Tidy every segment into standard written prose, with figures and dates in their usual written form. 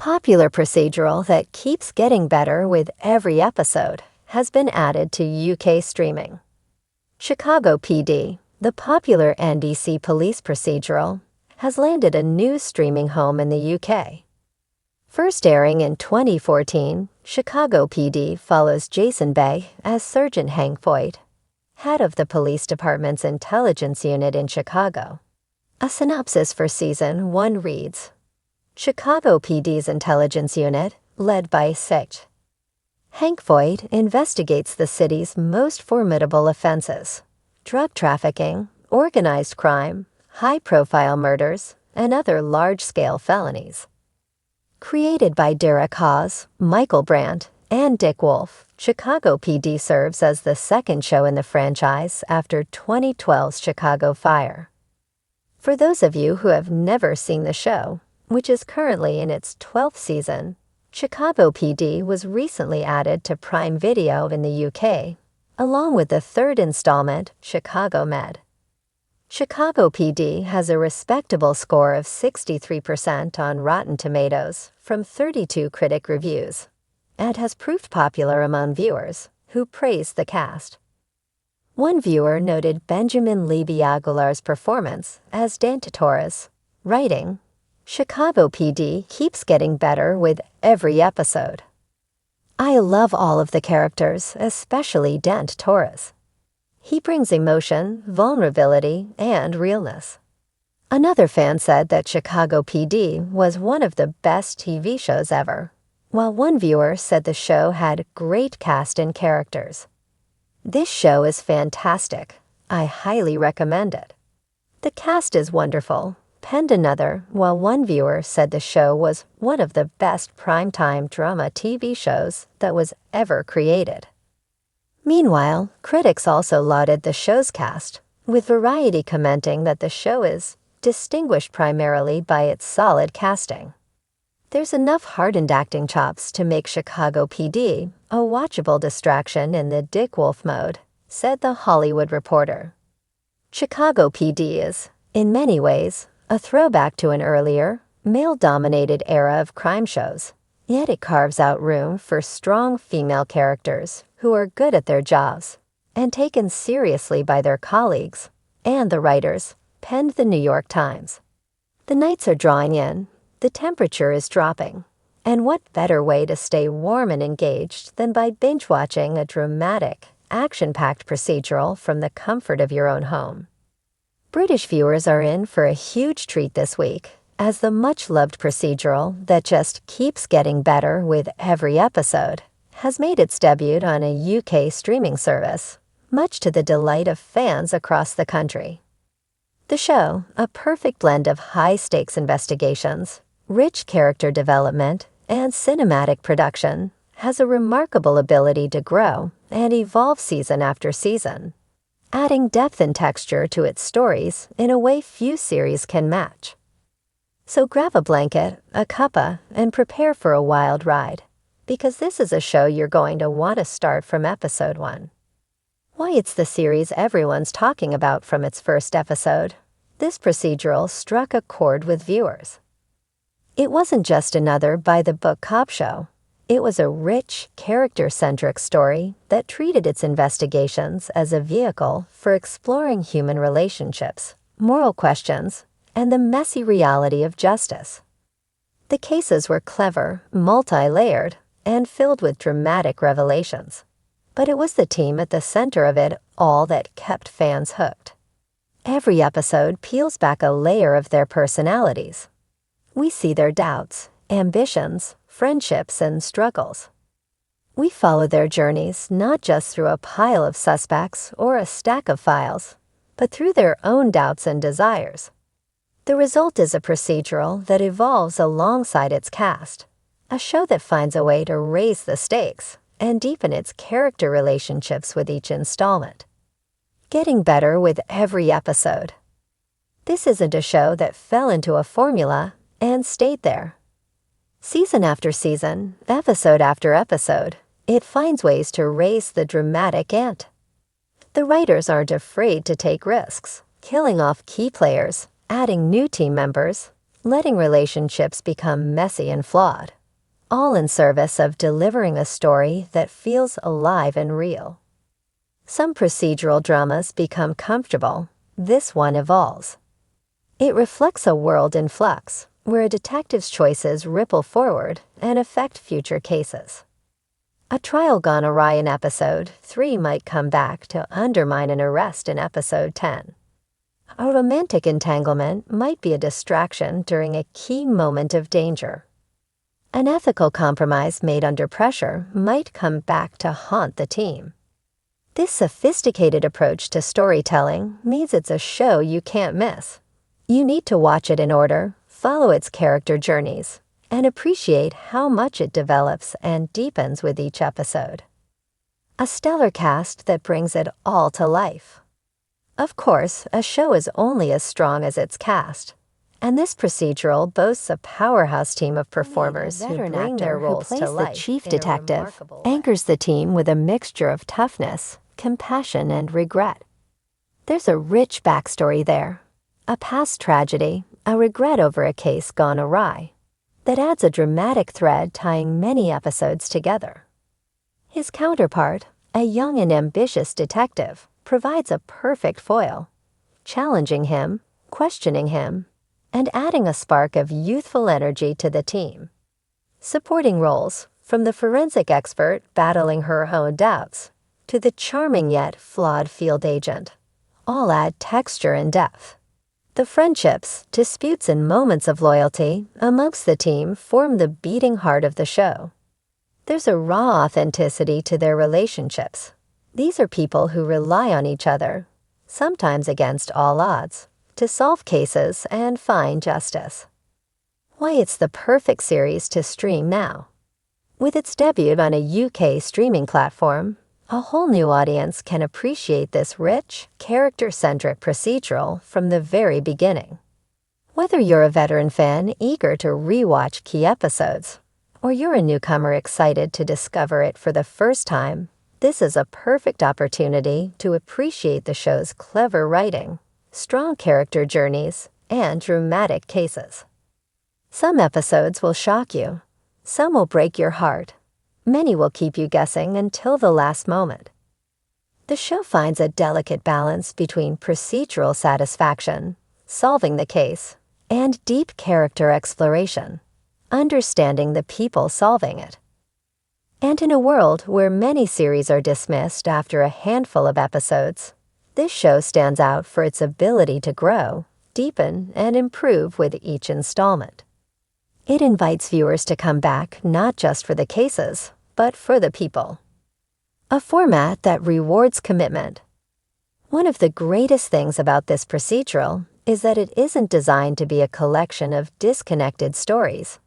Popular procedural that keeps getting better with every episode has been added to UK streaming. Chicago PD, the popular NBC police procedural, has landed a new streaming home in the UK. First airing in 2014, Chicago PD follows Jason Bay as Sergeant Hank Foyt, head of the police department's intelligence unit in Chicago. A synopsis for Season 1 reads, Chicago PD's intelligence unit, led by Sgt. Hank Foyt, investigates the city's most formidable offenses: drug trafficking, organized crime, high-profile murders, and other large-scale felonies. Created by Derek Hawes, Michael Brandt, and Dick Wolf, Chicago PD serves as the second show in the franchise after 2012's Chicago Fire. For those of you who have never seen the show, which is currently in its 12th season, Chicago PD was recently added to Prime Video in the UK, along with the third installment, Chicago Med. Chicago PD has a respectable score of 63% on Rotten Tomatoes from 32 critic reviews, and has proved popular among viewers, who praised the cast. One viewer noted Benjamin Levy Aguilar's performance as Dante Torres, writing, Chicago PD keeps getting better with every episode. I love all of the characters, especially Dante Torres. He brings emotion, vulnerability, and realness. Another fan said that Chicago PD was one of the best TV shows ever, while one viewer said the show had great cast and characters. This show is fantastic. I highly recommend it. The cast is wonderful, penned another, while one viewer said the show was one of the best primetime drama TV shows that was ever created. Meanwhile, critics also lauded the show's cast, with Variety commenting that the show is distinguished primarily by its solid casting. There's enough hardened acting chops to make Chicago PD a watchable distraction in the Dick Wolf mode, said The Hollywood Reporter. Chicago PD is, in many ways, a throwback to an earlier, male-dominated era of crime shows, yet it carves out room for strong female characters who are good at their jobs and taken seriously by their colleagues and the writers, penned the New York Times. The nights are drawing in, the temperature is dropping, and what better way to stay warm and engaged than by binge-watching a dramatic, action-packed procedural from the comfort of your own home. British viewers are in for a huge treat this week, as the much-loved procedural that just keeps getting better with every episode has made its debut on a UK streaming service, much to the delight of fans across the country. The show, a perfect blend of high-stakes investigations, rich character development, and cinematic production, has a remarkable ability to grow and evolve season after season, adding depth and texture to its stories in a way few series can match. So grab a blanket, a cuppa, and prepare for a wild ride, because this is a show you're going to want to start from episode 1. Why it's the series everyone's talking about from its first episode, this procedural struck a chord with viewers. It wasn't just another by-the-book cop show. It was a rich, character-centric story that treated its investigations as a vehicle for exploring human relationships, moral questions, and the messy reality of justice. The cases were clever, multi-layered, and filled with dramatic revelations. But it was the team at the center of it all that kept fans hooked. Every episode peels back a layer of their personalities. We see their doubts, ambitions, friendships, and struggles. We follow their journeys not just through a pile of suspects or a stack of files, but through their own doubts and desires. The result is a procedural that evolves alongside its cast, a show that finds a way to raise the stakes and deepen its character relationships with each installment, getting better with every episode. This isn't a show that fell into a formula and stayed there. Season after season, episode after episode, it finds ways to raise the dramatic ante. The writers aren't afraid to take risks, killing off key players, adding new team members, letting relationships become messy and flawed, all in service of delivering a story that feels alive and real. Some procedural dramas become comfortable. This one evolves. It reflects a world in flux, where a detective's choices ripple forward and affect future cases. A trial gone awry in episode 3 might come back to undermine an arrest in episode 10. A romantic entanglement might be a distraction during a key moment of danger. An ethical compromise made under pressure might come back to haunt the team. This sophisticated approach to storytelling means it's a show you can't miss. You need to watch it in order, follow its character journeys, and appreciate how much it develops and deepens with each episode. A stellar cast that brings it all to life. Of course, a show is only as strong as its cast, and this procedural boasts a powerhouse team of performers who bring their roles to life. The chief detective anchors the team with a mixture of toughness, compassion, and regret. There's a rich backstory there, a past tragedy, a regret over a case gone awry, that adds a dramatic thread tying many episodes together. His counterpart, a young and ambitious detective, provides a perfect foil, challenging him, questioning him, and adding a spark of youthful energy to the team. Supporting roles, from the forensic expert battling her own doubts to the charming yet flawed field agent, all add texture and depth. The friendships, disputes, and moments of loyalty amongst the team form the beating heart of the show. There's a raw authenticity to their relationships. These are people who rely on each other, sometimes against all odds, to solve cases and find justice. Why it's the perfect series to stream now. With its debut on a UK streaming platform, a whole new audience can appreciate this rich, character-centric procedural from the very beginning. Whether you're a veteran fan eager to rewatch key episodes, or you're a newcomer excited to discover it for the first time, this is a perfect opportunity to appreciate the show's clever writing, strong character journeys, and dramatic cases. Some episodes will shock you. Some will break your heart. Many will keep you guessing until the last moment. The show finds a delicate balance between procedural satisfaction, solving the case, and deep character exploration, understanding the people solving it. And in a world where many series are dismissed after a handful of episodes, this show stands out for its ability to grow, deepen, and improve with each installment. It invites viewers to come back not just for the cases, but for the people. A format that rewards commitment. One of the greatest things about this procedural is that it isn't designed to be a collection of disconnected stories.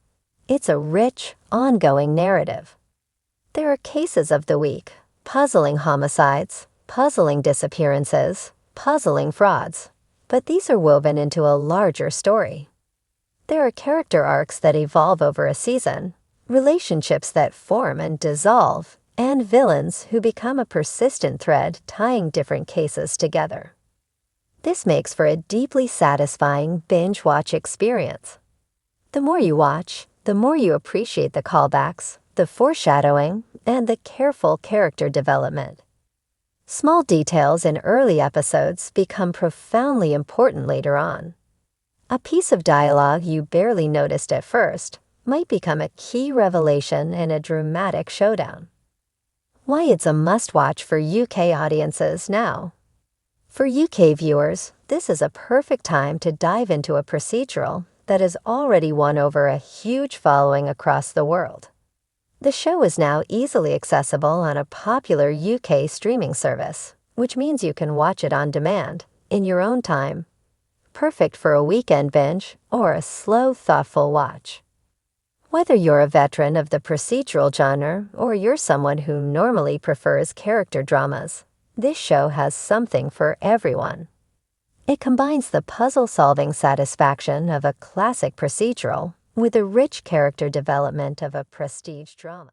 It's a rich, ongoing narrative. There are cases of the week, puzzling homicides, puzzling disappearances, puzzling frauds, but these are woven into a larger story. There are character arcs that evolve over a season, relationships that form and dissolve, and villains who become a persistent thread tying different cases together. This makes for a deeply satisfying binge-watch experience. The more you watch, the more you appreciate the callbacks, the foreshadowing, and the careful character development. Small details in early episodes become profoundly important later on. A piece of dialogue you barely noticed at first might become a key revelation in a dramatic showdown. Why it's a must-watch for UK audiences now. For UK viewers, this is a perfect time to dive into a procedural that has already won over a huge following across the world. The show is now easily accessible on a popular UK streaming service, which means you can watch it on demand, in your own time. Perfect for a weekend binge or a slow, thoughtful watch. Whether you're a veteran of the procedural genre or you're someone who normally prefers character dramas, this show has something for everyone. It combines the puzzle-solving satisfaction of a classic procedural with the rich character development of a prestige drama.